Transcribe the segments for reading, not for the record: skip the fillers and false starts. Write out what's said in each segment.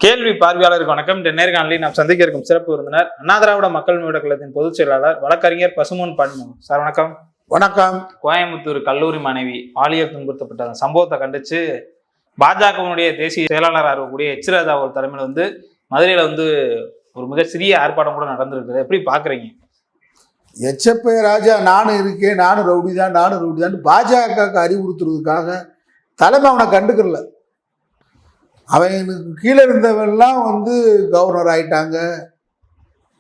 கேள்வி பார்வையாளருக்கு வணக்கம். இந்த நேர்காணலில் நாம் சந்திக்க இருக்கும் சிறப்பு விருந்தினர் அண்ணா திராவிட மக்கள் முன்னேற்ற கழகத்தின் பொதுச் செயலாளர் வழக்கறிஞர் பசுமோன் பாண்டியன் சார். வணக்கம். வணக்கம். கோயம்புத்தூர் கல்லூரி மாணவி பாலியல் துன்புறுத்தப்பட்ட சம்பவத்தை கண்டிச்சு பாஜகவினுடைய தேசிய செயலாளராக இருக்கக்கூடிய எச் ராஜா அவர் தலைமையில் மதுரையில ஒரு மிக சிறிய ஆர்ப்பாட்டம் கூட நடந்திருக்குது. எப்படி பாக்குறீங்க? எச்எப்பே ராஜா நானும் இருக்கேன், நானும் ரவுடி தான் பாஜகவுக்கு அறிவுறுத்துறதுக்காக தலைமை அவனை கண்டுக்கல. அவனுக்கு கீழே இருந்தவெல்லாம் கவர்னர் ஆயிட்டாங்க.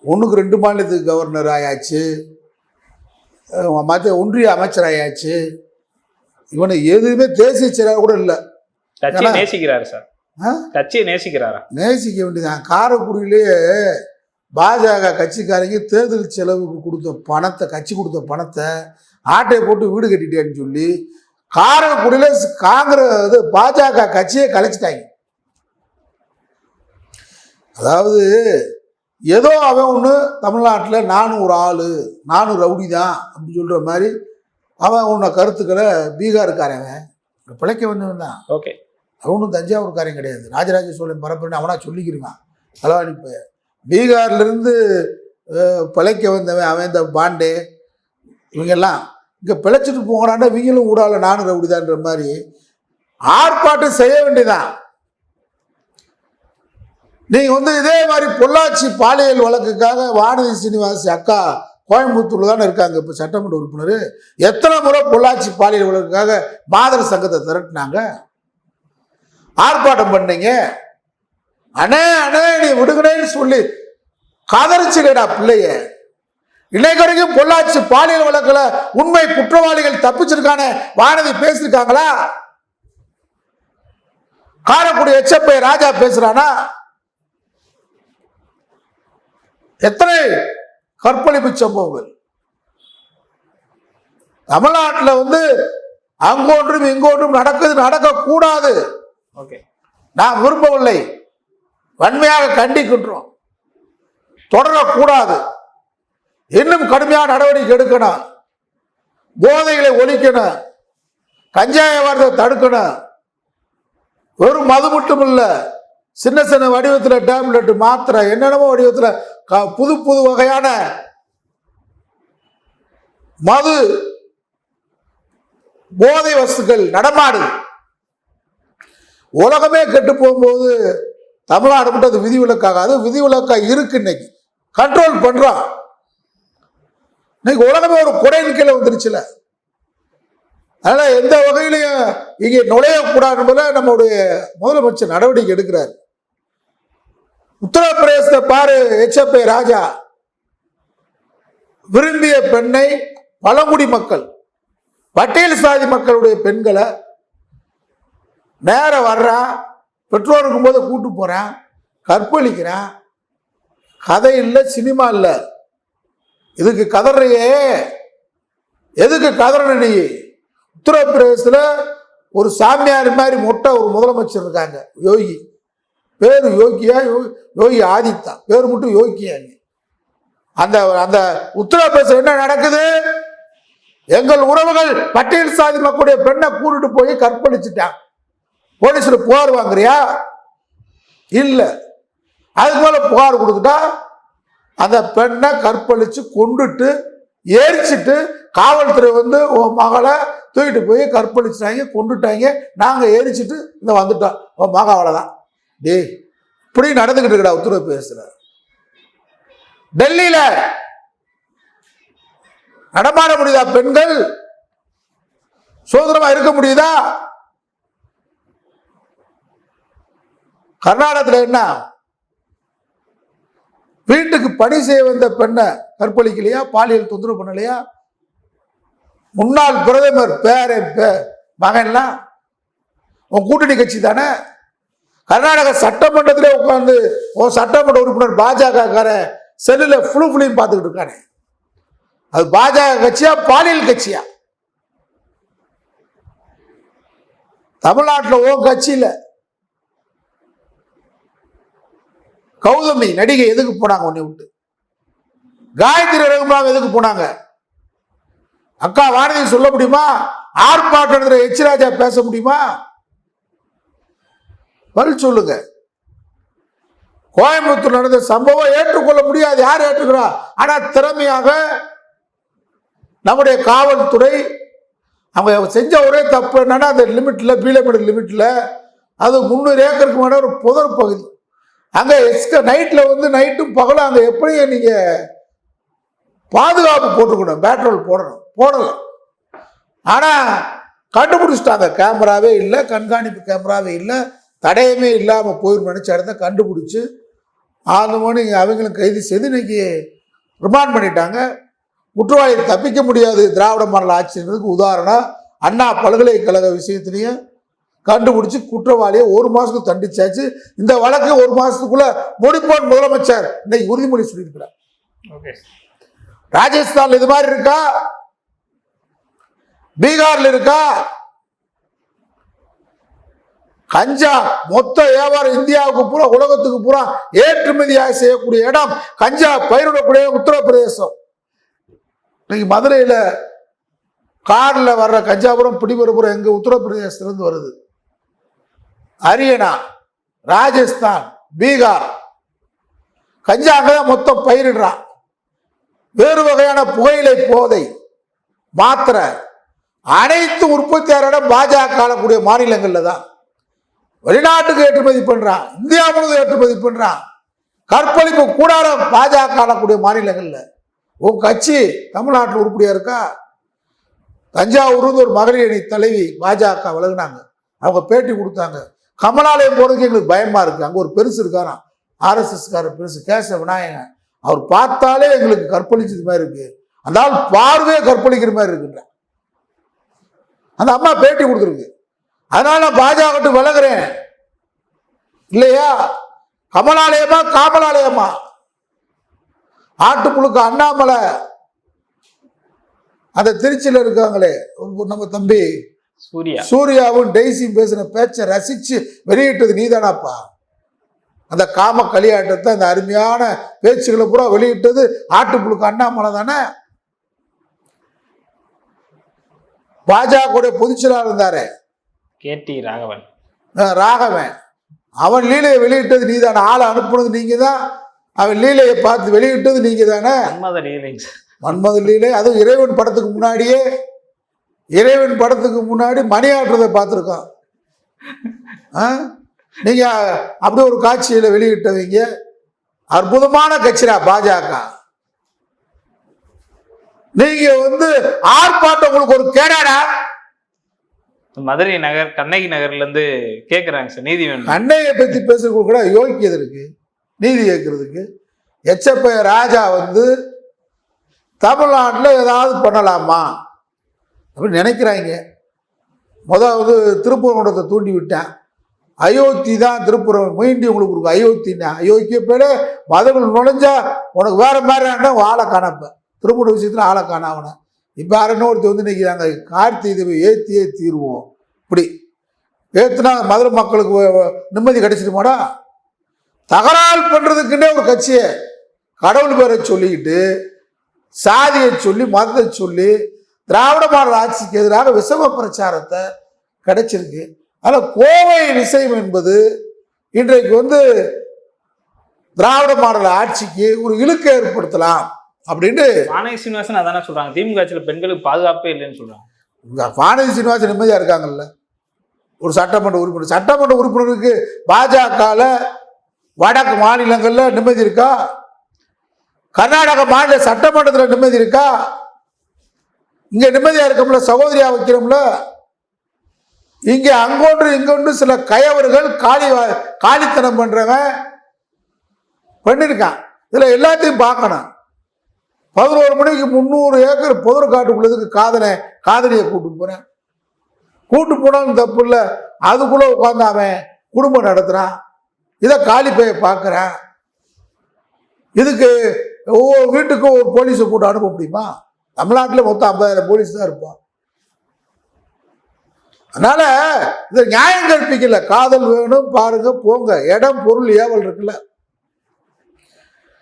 1க்கு 2 மாநிலத்துக்கு கவர்னர் ஆயாச்சு, மற்ற ஒன்றிய அமைச்சர் ஆயாச்சு. இவனை எதுவுமே தேசிய செயலாளர் கூட இல்லை. நேசிக்கிறாரு சார், கட்சியை நேசிக்கிறாரா? நேசிக்க வேண்டியதான். காரைக்குடியிலேயே பாஜக கட்சிக்காரங்க தேர்தல் செலவுக்கு கொடுத்த பணத்தை, கட்சி கொடுத்த பணத்தை ஆட்டையை போட்டு வீடு கட்டிட்டேன்னு சொல்லி காரைக்குடியில் காங்கிரஸ் பாஜக கட்சியை கலைச்சிட்டாங்க. அதாவது ஏதோ அவன் ஒன்று தமிழ்நாட்டில் நானும் ஒரு ஆள், நானும் ரவுடி தான் அப்படின்னு சொல்கிற மாதிரி அவன் உன்னை கருத்துக்களை பீகாருக்காரவன் பிழைக்க வந்தவன் தான். ஓகே, அவனும் தஞ்சாவூர்காரன் கிடையாது, ராஜராஜ சோழன் பரப்புன்னு அவனா சொல்லிக்கிருவான். அலவாணி பீகார்லேருந்து பிழைக்க வந்தவன் அவன். இந்த பாண்டே இவங்கெல்லாம் இங்கே பிழைச்சிட்டு போகிறான்னா இவங்களும் ஊடால நானும் ரவுடிதான்ற மாதிரி ஆர்ப்பாட்டம் செய்ய வேண்டியதான். நீங்கள் இதே மாதிரி பொள்ளாச்சி பாலியல் வழக்குக்காக வானதி சீனிவாசி அக்கா கோயம்புத்தூர்ல தானே இருக்காங்க இப்போ சட்டமன்ற உறுப்பினர். எத்தனை முறை பொள்ளாச்சி பாலியல் வழக்குக்காக மாதர் சங்கத்தை திரட்டினாங்க, ஆர்ப்பாட்டம் பண்ணீங்க. அண்ணே அண்ணே நீ விடுங்கன்னு சொல்லி கதறிச்சுடா பிள்ளைய. இன்னைக்கு வரைக்கும் பொள்ளாச்சி பாலியல் வழக்குல உண்மை குற்றவாளிகள் தப்பிச்சிருக்கானே வானதி பேசிருக்காங்களா? காரைக்குடி எச்எப்பே ராஜா பேசுறானா? எத்தனை கற்பழிப்பு சம்பவங்கள் தமிழ்நாட்டில் அங்கொன்றும் இங்கொன்றும் நடக்கக்கூடாது. நான் விரும்பவில்லை, வன்மையாக கண்டிக்கின்றோம். தொடரக்கூடாது, இன்னும் கடுமையான நடவடிக்கை எடுக்கணும். போதைகளை ஒழிக்கணும், கஞ்சாய வாரத்தை தடுக்கணும். வெறும் மது மட்டும் இல்லை, சின்ன சின்ன வடிவத்தில் டேப்லெட், மாத்திரை, என்னென்னமோ வடிவத்தில் புது புது வகையான மது போதை வஸ்துக்கள் நடமாடு. உலகமே கெட்டு போகும்போது தமிழ்நாடு மட்டும் அது விதிவிலக்காக, அது விதிவிலக்காக இருக்கு. இன்னைக்கு கண்ட்ரோல் பண்றான். இன்னைக்கு உலகமே ஒரு குறையின் கீழே வந்துருச்சுல. அதனால எந்த வகையிலையும் இங்கே நுழையக்கூடாது என்பதை நம்முடைய முதலமைச்சர் நடவடிக்கை எடுக்கிறார். உத்தரப்பிரதேசத்தை பாரு, எச்எப்பே ராஜா விரும்பிய பெண்ணை பழங்குடி மக்கள், பட்டியல் சாதி மக்களுடைய பெண்களை நேர வர்றான், பெற்றோர் இருக்கும்போது கூட்டு போறான், கற்பழிக்கிறான். கதை இல்லை, சினிமா இல்லை. இதுக்கு கதறையே, எதுக்கு கதற? நீ உத்தரப்பிரதேசத்தில் ஒரு சாமியார் மாதிரி மொட்டை ஒரு முதலமைச்சர் இருக்காங்க, யோகி. பேரு யோகியா, யோகி ஆதித்யா, பேரு மட்டும் யோகியா. அந்த அந்த உத்தரப்பிரதேசம் என்ன நடக்குது? எங்கள் உறவுகள் பட்டியல் சாதி மக்களுடைய பெண்ணை கூட்டிட்டு போய் கற்பழிச்சுட்டாங்க. போலீஸ்ல புகார் வாங்குறியா? இல்ல. அதுக்கு மேல புகார் கொடுத்துட்டா அந்த பெண்ணை கற்பழிச்சு கொண்டுட்டு எரிச்சிட்டு காவல்துறை உன் மகளை தூக்கிட்டு போய் கற்பழிச்சிட்டாங்க, கொண்டுட்டாங்க. நாங்க எரிச்சிட்டு இந்த வந்துட்டோம், உன் மக அவ்வளவுதான். டேய், இப்படி நடந்துகிட்டு இருக்கா உத்தரப்பிரதேசத்துல. டெல்லியில நடமாட முடியுதா? பெண்கள் சுதந்திரமா இருக்க முடியுதா? கர்நாடகத்தில் என்ன, வீட்டுக்கு பணி செய்ய வந்த பெண்ணை கற்பழிக்கலையா? பாலியல் தொந்தரவு பண்ணலையா? முன்னாள் பிரதமர் மகன்லாம் உன் கூட்டணி கட்சி தானே. கர்நாடக சட்டமன்றத்திலே உட்கார்ந்து சட்டமன்ற உறுப்பினர் பாஜக செல்லுல புளியும் பார்த்துக்கிட்டு இருக்கானே, அது பாஜக கட்சியா பாலியல் கட்சியா? தமிழ்நாட்டில் ஓ கட்சியில கௌதமி நடிகை எதுக்கு போனாங்க? உன்னை விட்டு காயத்ரி ரகுமான் எதுக்கு போனாங்க? அக்கா வானதி சொல்ல முடியுமா? ஆர்ப்பாட்டம் எச் ராஜா பேச முடியுமா? பதில் சொல்லுங்க. கோயம்புத்தூர் நடந்த சம்பவம் ஏற்றுக்கொள்ள முடியாது. யார் ஏற்றுக்கிறா? ஆனா திறமையாக நம்முடைய காவல்துறை அவங்க செஞ்ச ஒரே தப்பு என்னன்னா, அந்த லிமிட்ல பீலமேடு லிமிட்ல அது 300 ஏக்கருக்கு மேல ஒரு புதர் பகுதி. அங்க நைட்ல வந்து நைட்டும் பகலும் அங்க எப்படியும் நீங்க பாதுகாப்பு போட்டுக்கணும், பேட்ரோல் போடல. ஆனா கண்டுபிடிச்சிட்டாங்க. கேமராவே இல்லை, கண்காணிப்பு கேமராவே இல்லை, தடயமே இல்லாம போயிரு நினைச்ச இடத்த கண்டுபிடிச்சு 6 மணி அவங்களும் கைது செய்து இன்னைக்கு ரிமாண்ட் பண்ணிட்டாங்க. குற்றவாளி தப்பிக்க முடியாது. திராவிட மாடல் ஆட்சின்றதுக்கு உதாரணம் அண்ணா பல்கலைக்கழக விஷயத்திலையும் கண்டுபிடிச்சு குற்றவாளியை 1 மாசத்துக்கு தண்டிச்சாச்சு. இந்த வழக்கு 1 மாசத்துக்குள்ள முடிப்போன் முதலமைச்சர் இன்னைக்கு உறுதிமொழி சொல்லியிருக்கிறார். ராஜஸ்தான்ல இது மாதிரி இருக்கா? பீகார்ல இருக்கா? கஞ்சா மொத்த வியாபாரம் இந்தியாவுக்கு பூரா உலகத்துக்கு பூரா ஏற்றுமதியாக செய்யக்கூடிய இடம் கஞ்சா பயிரிடக்கூடிய உத்தரப்பிரதேசம். இன்னைக்கு மதுரையில கார்ல வர்ற கஞ்சாபுரம் பிடிபுறப்புறம் எங்க உத்தரப்பிரதேசத்திலிருந்து வருது. ஹரியானா, ராஜஸ்தான், பீகார் கஞ்சா அங்கதான் மொத்தம் பயிரிடுறான். வேறு வகையான புகையிலை, போதை, மாத்திரை அனைத்து உற்பத்தியாளரிடம் பாஜக ஆளக்கூடிய மாநிலங்கள்ல தான். வெளிநாட்டுக்கு ஏற்றுமதி பண்றான், இந்தியா முழுவதும் ஏற்றுமதி பண்றான். கற்பழிப்பு கூடாரம் பாஜக ஆளக்கூடிய மாநிலங்கள்ல. உன் கட்சி தமிழ்நாட்டில் உருப்படியா இருக்கா? தஞ்சாவூர்ந்து ஒரு மகளிர் அணி தலைவி பாஜக விலகுனாங்க. அவங்க பேட்டி கொடுத்தாங்க. கமலாலயம் போறதுக்கு எங்களுக்கு பயமா இருக்கு. அங்க ஒரு பெருசு இருக்காராம், ஆர்எஸ்எஸ் கார பெருசு, கேச விநாயகன். அவர் பார்த்தாலே எங்களுக்கு கற்பழிச்சது மாதிரி இருக்கு, அந்த ஆள் பார்வையே கற்பழிக்கிற மாதிரி இருக்குன்ற அந்த அம்மா பேட்டி கொடுத்துருக்கு. அதனால நான் பாஜக விலகுறேன். இல்லையா? கமலாலயமா காமலாலயமா? ஆட்டுப்புழுக்க அண்ணாமலை அந்த திருச்சியில இருக்காங்களே நம்ம தம்பி சூர்யாவும் டெய்ஸியும் பேசின பேச்சை ரசிச்சு வெளியிட்டது நீதானாப்பா? அந்த காம களியாட்டத்தை, அந்த அருமையான பேச்சுகளை பூரா வெளியிட்டது ஆட்டுப்புழுக்க அண்ணாமலை தானே? பாஜக பொதுச் செயலாளர் இருந்தாரு கேடி ராகவன், அவன் லீலையை வெளியிட்டது நீதானே? ஆளை அனுப்புனது நீங்க தான். அவன் லீலையை பார்த்து வெளியிட்டது நீங்க தானே? மன்மத லீலை. அதுவும் இறைவன் படத்துக்கு முன்னாடியே, இறைவன் படத்துக்கு முன்னாடி மணி ஆட்டுறதை பார்த்துருக்கோம். நீங்க அப்படி ஒரு காட்சியில வெளியிட்டவங்க அற்புதமான கட்சிரா பாஜக. நீங்க வந்து ஆர்ப்பாட்டம் உங்களுக்கு ஒரு கேடாடா. மதுரை நகர் கண்ணகி நகர்ல இருந்து கேட்கிறாங்க சார் நீதி வேணும். கண்ணகியை பத்தி பேசுறது கூட யோகியது இருக்கு நீதி கேட்கறதுக்கு. எச்சப்ப ராஜா வந்து தமிழ்நாட்டில் ஏதாவது பண்ணலாமா அப்படின்னு நினைக்கிறாங்க. முதல்ல திருப்பூரங்குன்றத்தை தூண்டி விட்டேன். அயோத்தி தான் திருப்புரம் மீண்டி உங்களுக்கு இருக்கு. அயோத்தின்னா அயோக்கிய பேரு மதங்கள் நுழைஞ்சா உனக்கு வேற மாதிரி ஆளை காணப்ப. திருப்பூர் விஷயத்துல ஆளை காணாவன. இப்போ யாருன்னு ஒருத்தர் வந்து நிற்கிறாங்க, கார்த்திகை தீபம் ஏற்றியே தீர்வோம். இப்படி ஏற்றுனா மதுரை மக்களுக்கு நிம்மதி கிடைச்சிருமாடா? தகராறு பண்றதுக்குன்னே ஒரு கட்சியை கடவுள் பேரை சொல்லிக்கிட்டு, சாதியை சொல்லி, மதத்தை சொல்லி, திராவிட மாடல் ஆட்சிக்கு எதிராக விஷம பிரச்சாரத்தை கிடைச்சிருக்கு. அதில் கோவை விஷயம் என்பது இன்றைக்கு வந்து திராவிட மாடல் ஆட்சிக்கு ஒரு இழுக்கை ஏற்படுத்தலாம் அப்படின்னு வானதி சீனிவாசன் அதானே சொல்றாங்க. திமுக ஆட்சியில் பெண்களுக்கு பாதுகாப்பே இல்லைன்னு சொல்றாங்க. வானதி சீனிவாசன் நிம்மதியா இருக்காங்கல்ல? ஒரு சட்டமன்ற உறுப்பினர், சட்டமன்ற உறுப்பினருக்கு பாஜக வடக்கு மாநிலங்கள்ல நிம்மதி இருக்கா? கர்நாடக மாநில சட்டமன்றத்தில் நிம்மதி இருக்கா? இங்க நிம்மதியா இருக்கோம்ல, சகோதரியா வைக்கிறோம்ல. இங்க அங்கொன்று இங்கொன்று சில கயவர்கள் காலித்தனம் பண்றவன் பண்ணிருக்கான். இதுல எல்லாத்தையும் பார்க்கணும். 11 மணிக்கு 300 ஏக்கர் புதர் காட்டுக்குள்ளதுக்கு காதலியை கூட்டு போறேன். கூட்டு போனாலும் தப்பு இல்லை. அதுக்குள்ள உட்காந்து அவன் குடும்பம் நடத்துறான். இதை காலி பைய பார்க்குறேன். இதுக்கு ஒவ்வொரு வீட்டுக்கும் ஒரு போலீஸை கூட்டு அனுப்ப முடியுமா? தமிழ்நாட்டில் மொத்தம் 50,000 போலீஸ் தான் இருப்பான். அதனால இதை நியாயம் கற்பிக்கல. காதல் வேணும் பாருங்க போங்க, இடம் பொருள் ஏவல் இருக்குல்ல.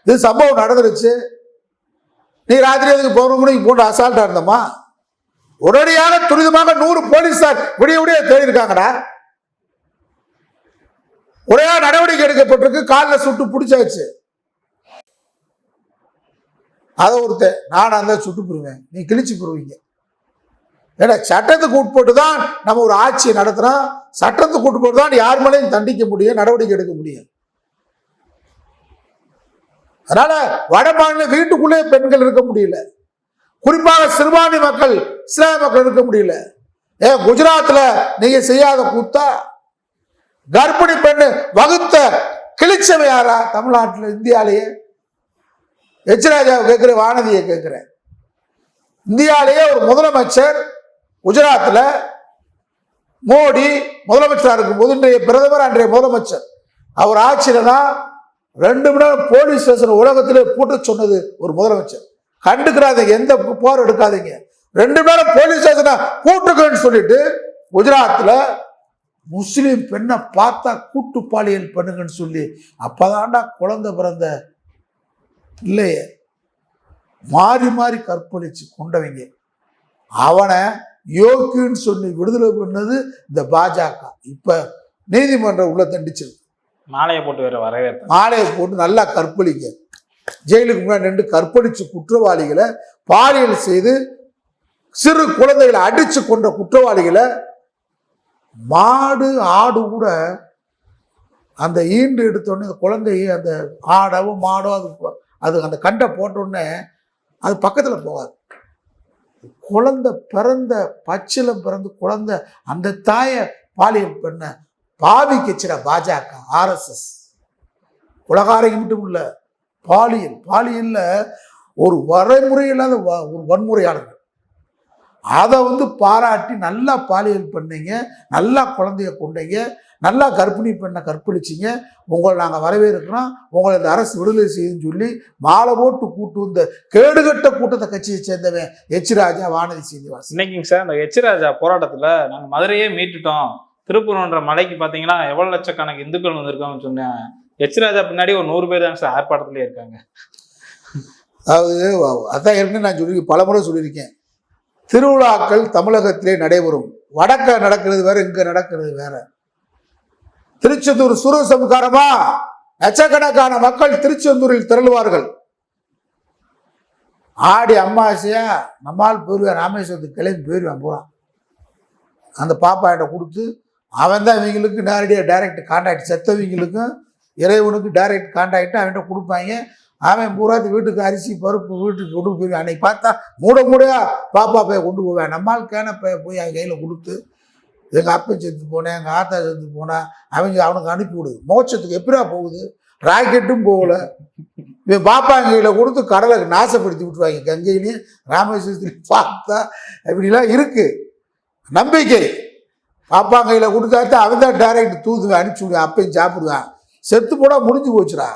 இது சம்பவம் நடந்துருச்சு. நீ ராத்திரி அதுக்கு 11 மணிக்கு போட்டு அசால்ட்டா இருந்தோமா? உடனடியாக துரிதமாக 100 போலீஸார் விடிய விடிய தேடிருக்காங்கடா. உடையா நடவடிக்கை எடுக்கப்பட்டிருக்கு. காலில் சுட்டு பிடிச்சாச்சு. அதை ஒருத்தன் நான் அந்த சுட்டு போடுவேன், நீ கிழிச்சு போடுவீங்க. ஏன்னா சட்டத்துக்கு உட்பட்டு தான் நம்ம ஒரு ஆட்சியை நடத்துறோம். சட்டத்துக்கு உட்பட்டு தான் யார் மேலேயும் தண்டிக்க முடியும், நடவடிக்கை எடுக்க முடியும். அதனால வட மாநில வீட்டுக்குள்ளே பெண்கள் இருக்க முடியல. குறிப்பாக சிறுபான்மை மக்கள், இஸ்லாமிய மக்கள் இருக்க முடியல. குஜராத்ல நீங்க செய்யாத கூத்தா? கர்ப்பிணி பெண்ணு வகுத்த கிழிச்சவை யாரா? தமிழ்நாட்டில், இந்தியாலேயே. எச்ராஜாவை கேட்கிறேன், வானதியை கேட்கிறேன். இந்தியாலேயே ஒரு முதலமைச்சர் குஜராத்தில் மோடி முதலமைச்சராக இருக்கும்போது, இன்றைய பிரதமர் அன்றைய முதலமைச்சர் அவர் ஆட்சியில தான் 2 மணி நேரம் போலீஸ் ஸ்டேஷன் உலகத்திலே பூட்ட சொன்னது ஒரு முதலமைச்சர். கண்டுக்கிறாதீங்க, எந்த போர் எடுக்காதீங்க, 2 மணி நேரம் போலீஸ் ஸ்டேஷனை பூட்டுக்கன்னு சொல்லிட்டு குஜராத்தில் முஸ்லீம் பெண்ணை பார்த்தா கூட்டு பாலியல் பண்ணுங்கன்னு சொல்லி அப்பதான்டா குழந்தை பிறந்த பிள்ளைய மாறி மாறி கற்பழிச்சு கொண்டவங்க. அவனை யோக்கின்னு சொல்லி விடுதலை பண்ணது இந்த பாஜக. இப்ப நீதிமன்றம் உள்ள தண்டிச்சது. மாலையை போட்டு வேற வரவேற்பு, மாலையை போட்டு நல்லா கற்பழிக்க, ஜெயிலுக்கு முன்னாடி நின்று கற்பழிச்சு குற்றவாளிகளை, பாலியல் செய்து சிறு குழந்தைகளை அடிச்சு கொண்ட குற்றவாளிகளை, மாடு ஆடு கூட அந்த ஈண்டு எடுத்தோடனே அந்த குழந்தைய அந்த ஆடவோ மாடோ அது அந்த கண்டை போட்டோடனே அது பக்கத்தில் போகாது. குழந்தை பிறந்த பச்சிலம் பிறந்து குழந்தை அந்த தாயை பாலியல் பண்ண பாவிக்கச்சிட பாஜக, RSS. உலகாரைக்கு மட்டும் இல்ல, பாலியல்ல ஒரு வரைமுறை இல்லாத ஒரு வன்முறையாளர்கள். அதை பாராட்டி நல்லா பாலியல் பண்ணீங்க, நல்லா குழந்தைய கொண்டீங்க, நல்லா கர்ப்பிணி பெண்ணை கற்பழிச்சிங்க, உங்களை நாங்கள் வரவேற்கிறோம், உங்களை இந்த அரசு விடுதலை செய்யுன்னு சொல்லி மாலை போட்டு கூட்டு இந்த கேடுகட்ட கூட்டத்தை கட்சியை சேர்ந்தவன் எச்ராஜா, வானதி சீனிவாசன். இன்னைக்குங்க சார், இந்த எச்ராஜா போராட்டத்தில் நாங்கள் மதுரையே மீட்டுட்டோம், திருப்பூர்ன்ற மலைக்கு பார்த்தீங்கன்னா எவ்வளோ லட்சக்கணக்கு இந்துக்கள் வந்திருக்காங்கன்னு சொன்னேன். எச்ராஜா பின்னாடி ஒரு 100 பேர் தான் சார் ஆர்ப்பாட்டத்திலே இருக்காங்க. அதாவது அதான் ஏற்கனவே நான் சொல்லி பல முறை சொல்லியிருக்கேன், திருவிழாக்கள் தமிழகத்திலே நடைபெறும். வடக்க நடக்கிறது வேற, இங்க நடக்கிறது வேற. திருச்செந்தூர் சூரசம்காரமா லட்சக்கணக்கான மக்கள் திருச்செந்தூரில் திரளுவார்கள். ஆடி அம்மாவாசையா நம்மால் போயிருவேன், ராமேஸ்வரத்துக்கு கிளம்பி போயிருவேன் பூரா. அந்த பாப்பா கிட்ட கொடுத்து அவன் தான் இவங்களுக்கு நேரடியாக டைரக்ட் கான்டாக்ட், செத்தவங்களுக்கும் இறைவனுக்கு டைரக்ட் கான்டாக்ட் அவன்கிட்ட கொடுப்பாங்க. அவன் பூராத்து வீட்டுக்கு அரிசி பருப்பு வீட்டுக்கு கொண்டு போயிருவேன். அன்னைக்கு பார்த்தா மூடையா பாப்பா பைய கொண்டு போவேன். நம்மால் கேன பைய போய் அவன் கையில் கொடுத்து, எங்கள் அப்பன் செத்து போனேன், எங்கள் ஆத்தா செத்து போனேன், அவனுக்கு அனுப்பி விடுது. மோட்சத்துக்கு எப்படா போகுது? ராக்கெட்டும் போகல. இவன் பாப்பா கையில் கொடுத்து கடலை நாசப்படுத்தி விட்டுருவாங்க. கங்கையிலையும் ராமேஸ்வரத்துலையும் பார்த்தா இப்படிலாம் இருக்கு நம்பிக்கை. பாப்பா கையில் கொடுத்தாச்சு அவன் தான் டைரக்ட் தூதுவேன், அனுப்பிச்சி விடுவேன். அப்பையும் சாப்பிடுவேன். செத்து போனால் முடிஞ்சு போச்சுடா.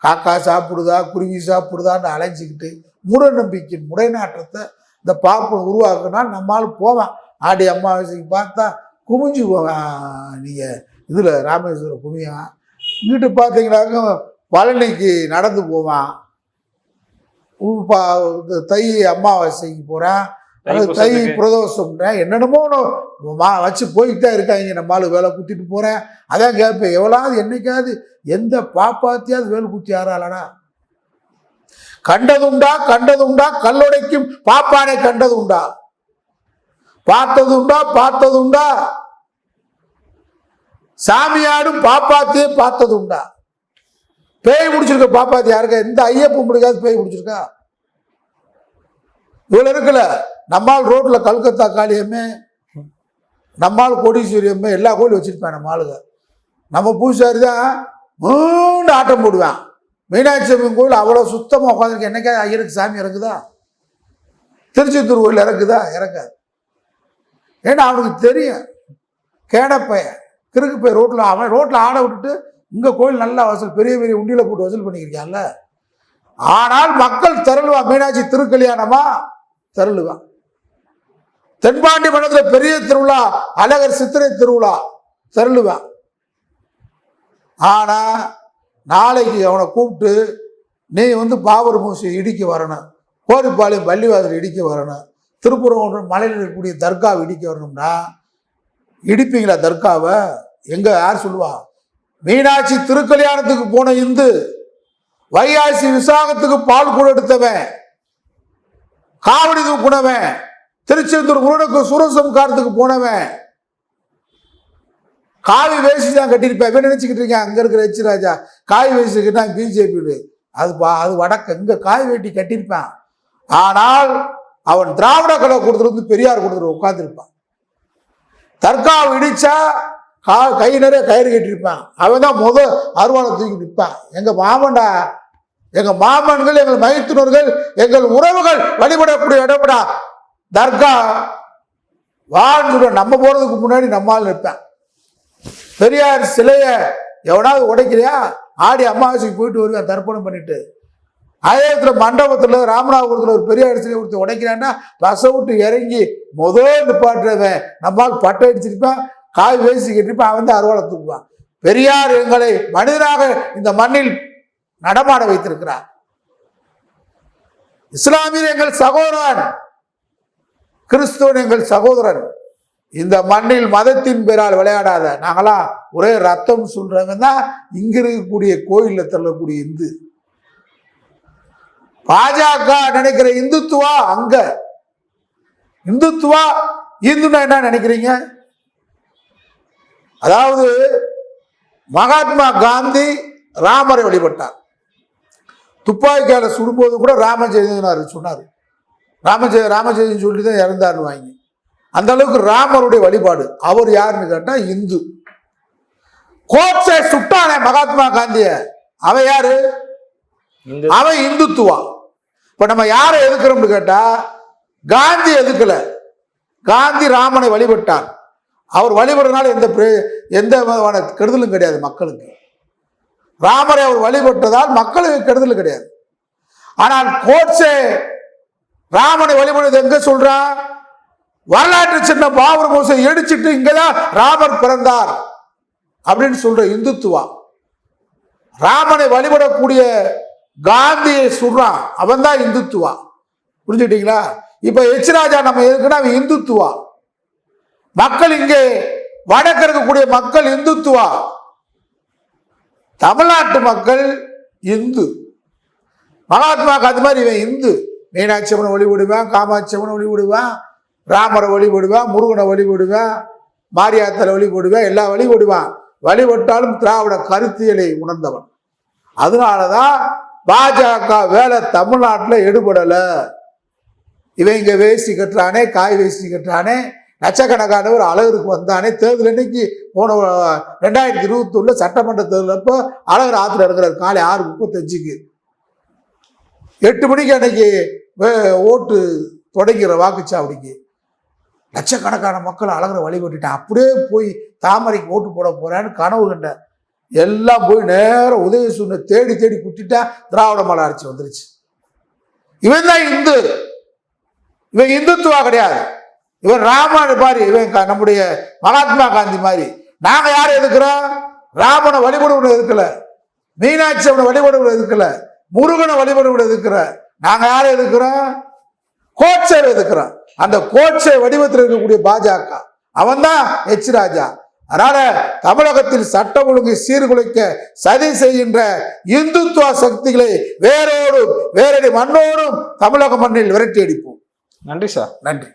காக்கா சாப்பிடுதா, குருவி சாப்பிடுதான்னு அலைஞ்சிக்கிட்டு மூட நம்பிக்கை முடைநாட்டத்தை இந்த பாப்பை உருவாக்குனா நம்மளால போவான். ஆடி அமாவாசைக்கு பார்த்தா குமிஞ்சு போவான். நீங்கள் இதில் ராமேஸ்வரம் குமியான். இங்கிட்டு பார்த்தீங்கன்னாக்க பழனிக்கு நடந்து போவான். தை அமாவாசைக்கு போகிறேன், தை பிரதோஷம் என்னென்னமோ வச்சு போய்கிட்டு தான் இருக்காங்க. நம்மளால வேலை குத்திட்டு போகிறேன். அதான் கேட்பேன், எவ்வளவு என்னைக்காவது எந்த பாப்பாத்தியாவது வேலை குத்தி யாராலடா? கண்டதுண்டா கல்லுடைக்கும் பாப்பானை கண்டதுண்டா? பார்த்ததுண்டா? சாமியாடும் பாப்பாத்தியே பார்த்ததுண்டா? பேய் முடிச்சிருக்க பாப்பாத்தி யாருக்கா? எந்த ஐயப்பன் முடிக்காது பேய் முடிச்சிருக்கா? இவ்வளவு இருக்குல்ல. நம்மால் ரோட்ல கல்கத்தா காளியம்மே, நம்மால் கோடீஸ்வரியம்மே, எல்லா கோயிலும் வச்சிருப்பேன் நம்ம ஆளுங்க. நம்ம பூசாரி தான் ஆட்டம் போடுவேன். மீனாட்சி அம்மன் கோயில் அவ்வளோ சுத்தமாக உட்காந்துருக்கு. என்னைக்காவது ஐயருக்கு சாமி இறக்குதா? திருச்செந்தூர் கோயில் இறக்குதா? இறக்காது. ஏன்னா அவனுக்கு தெரியும், கேடப்பையன் கிறுக்கு போய் அவன் ரோட்டில் ஆட விட்டுட்டு இங்கே கோயில் நல்லா வசூல், பெரிய பெரிய உண்டியில் போட்டு வசூல் பண்ணிக்கிறியான்ல. ஆனால் மக்கள் திரளுவான். மீனாட்சி திருக்கல்யாணமா திரளுவான். தென்பாண்டி மண்டலத்தில் பெரிய திருவிழா, அழகர் சித்திரை திருவிழா திரளுவான். ஆனா நாளைக்கு அவனை கூப்பிட்டு நீ பாபர் மூசி இடிக்க வரணும், கோரிப்பாளையம் பள்ளிவாசல் இடிக்க வரணும், திருப்புரம் மலையில் இருக்கக்கூடிய தர்காவை இடிக்க வரணும்னா இடிப்பீங்களா? தர்காவை எங்க யார் சொல்லுவா? மீனாட்சி திருக்கல்யாணத்துக்கு போன இந்து, வைகாசி விசாகத்துக்கு பால் கூட எடுத்தவன், காவடி தூக்குனவன், திருச்செந்தூர் முருகனுக்கு சூரசம்காரத்துக்கு போனவன், காவி வேசி தான் கட்டியிருப்பேன். நினைச்சுக்கிட்டு இருக்கேன் அங்க இருக்கிற எச் ராஜா காவி வேசி கட்டினா பிஜேபி, அது வடக்கு, இங்க காவி வேட்டி கட்டியிருப்பான். ஆனால் அவன் திராவிட கலை கொடுத்துருந்து பெரியார் கொடுத்துட்டு உட்கார்ந்துருப்பான். தர்காவை இடிச்சா கை நிறைய கயிறு கட்டியிருப்பான். அவன் தான் அருவாளை தூக்கி நிற்பான். எங்க மாமன்டா, எங்க மாமன்கள், எங்கள் மைத்துனர்கள், எங்கள் உறவுகள் வழிபடக்கூடிய இடம்டா தர்கா. வாழ்ந்து நம்ம போறதுக்கு முன்னாடி நம்மால் நிற்பான். பெரியார் சிலைய எவனாவது உடைக்கிறியா? ஆடி அமாவாசைக்கு போயிட்டு வருவேன் தர்ப்பணம் பண்ணிட்டு. ஆயிரத்துல மண்டபத்துல ராமநாதபுரத்துல ஒரு பெரியார் சிலை ஒருத்தர் உடைக்கிறான்னா பசை விட்டு இறங்கி நிப்பாட்டுறவன் நம்மால் பட்டை அடிச்சிருப்பான், காய் வேசி கட்டிருப்பான். அவன் தான் அருவாளை தூக்குவான். பெரியார் எங்களை மனிதனாக இந்த மண்ணில் நடமாட வைத்திருக்கிறார். இஸ்லாமியர் எங்கள் சகோதரன், கிறிஸ்துவன் எங்கள் சகோதரன். இந்த மண்ணில் மதத்தின் பேரால் விளையாடாத. நாங்களாம் ஒரே ரத்தம் சொல்றவங்க தான் இங்க இருக்கக்கூடிய கோயில்ல தள்ளக்கூடிய இந்து. பாஜக நினைக்கிற இந்துத்துவா அங்க. இந்துத்துவா இந்துன்னா என்ன நினைக்கிறீங்க? அதாவது மகாத்மா காந்தி ராமரை வழிபட்டார். துப்பாக்கியால சுடும்போது கூட ராமஜெயந்தினார் சொன்னார். ராமஜெயந்தி சொல்லி தான் இறந்தார்னு வாங்கி. அந்த அளவுக்கு ராமருடைய வழிபாடு. அவர் யாருன்னு கேட்டா இந்து. கோட்சே சுட்டானே மகாத்மா காந்திய, அவன் யாரு? அவன் இந்துத்துவா. இப்ப நம்ம யாரை எதுக்குறோம்னு கேட்டா காந்தி எதுக்கல. காந்தி ராமனை வழிபட்டார். அவர் வழிபடுறதுனால எந்த விதமான கெடுதலும் கிடையாது மக்களுக்கு. ராமரை அவர் வழிபட்டதால் மக்களுக்கு கெடுதல் கிடையாது. ஆனால் கோட்சே ராமனை வழிபடுறது எங்க சொல்றான்? வரலாற்று சின்ன பாபர் மசூதியை இடிச்சிட்டு இங்கதான் ராமர் பிறந்தார் அப்படின்னு சொல்ற இந்துத்துவா. ராமனை வழிபடக்கூடிய காந்தியை சொல்றான், அவன் தான் இந்துத்துவா. புரிஞ்சுட்டீங்களா? இப்ப எச் ராஜா நம்ம எதுக்குன்னா அவன் இந்துத்துவா. மக்கள் இங்கே வடக்கு இருக்கக்கூடிய மக்கள் இந்துத்துவா. தமிழ்நாட்டு மக்கள் இந்து. மகாத்மா காந்தி மாதிரி இவன் இந்து. மீனாட்சி அம்மனை வழிபடுவான், காமாட்சி அம்மனை வழிபடுவான், ராமரை வழிபடுவான், முருகனை வழிபடுவான், மாரியாத்தலை வழிபடுவான், எல்லாம் வழிபடுவான். வழிபட்டாலும் திராவிட கருத்தியலை உணர்ந்தவன். அதனாலதான் பாஜக வேலை தமிழ்நாட்டில் எடுபடல. இவன் இங்க வேஷ்டி கட்டுறானே, காய் வேஷ்டி கட்டுறானே, லட்சக்கணக்கானவர் அழகருக்கு வந்தானே. தேர்தல் இன்னைக்கு போன 2021 சட்டமன்ற தேர்தல் அப்போ அழகர் ஆத்துல இருக்கிறார். காலை 6:35 8 மணிக்கு அன்னைக்கு ஓட்டு தொடங்கிற வாக்குச்சாவடிக்கு லட்சக்கணக்கான மக்கள் அழகரை வழிபட்டுட்டான். அப்படியே போய் தாமரைக்கு ஓட்டு போட போறான்னு கனவு கண்ட எல்லாம் போய் நேரம் உதயசூரனை தேடி தேடி குத்திட்டா திராவிட மாடல் ஆட்சி வந்துருச்சு. இவன் தான் இந்து. இவன் இந்துத்துவா கிடையாது. இவன் ராமன் பாரு, இவன் நம்முடைய மகாத்மா காந்தி மாதிரி. நாங்க யாரை எதுக்குறோம்? ராமனை வழிபடுவது எதுக்கல, மீனாட்சி அவனை வழிபடுவது எதுக்கல, முருகனை வழிபடுவது எதுக்குற. நாங்க யாரை எதுக்குறோம்? கோட்சை எதுக்குறோம். அந்த கோட்சை வடிவத்தில் இருக்கக்கூடிய பாஜக அவன் தான் எச் ராஜா. அதனால தமிழகத்தில் சட்டம் ஒழுங்கை சீர்குலைக்க சதி செய்கின்ற இந்துத்துவ சக்திகளை வேரோடும் வேரடி மண்ணோடும் தமிழக மண்ணில் விரட்டி அடிப்போம். நன்றி சார். நன்றி.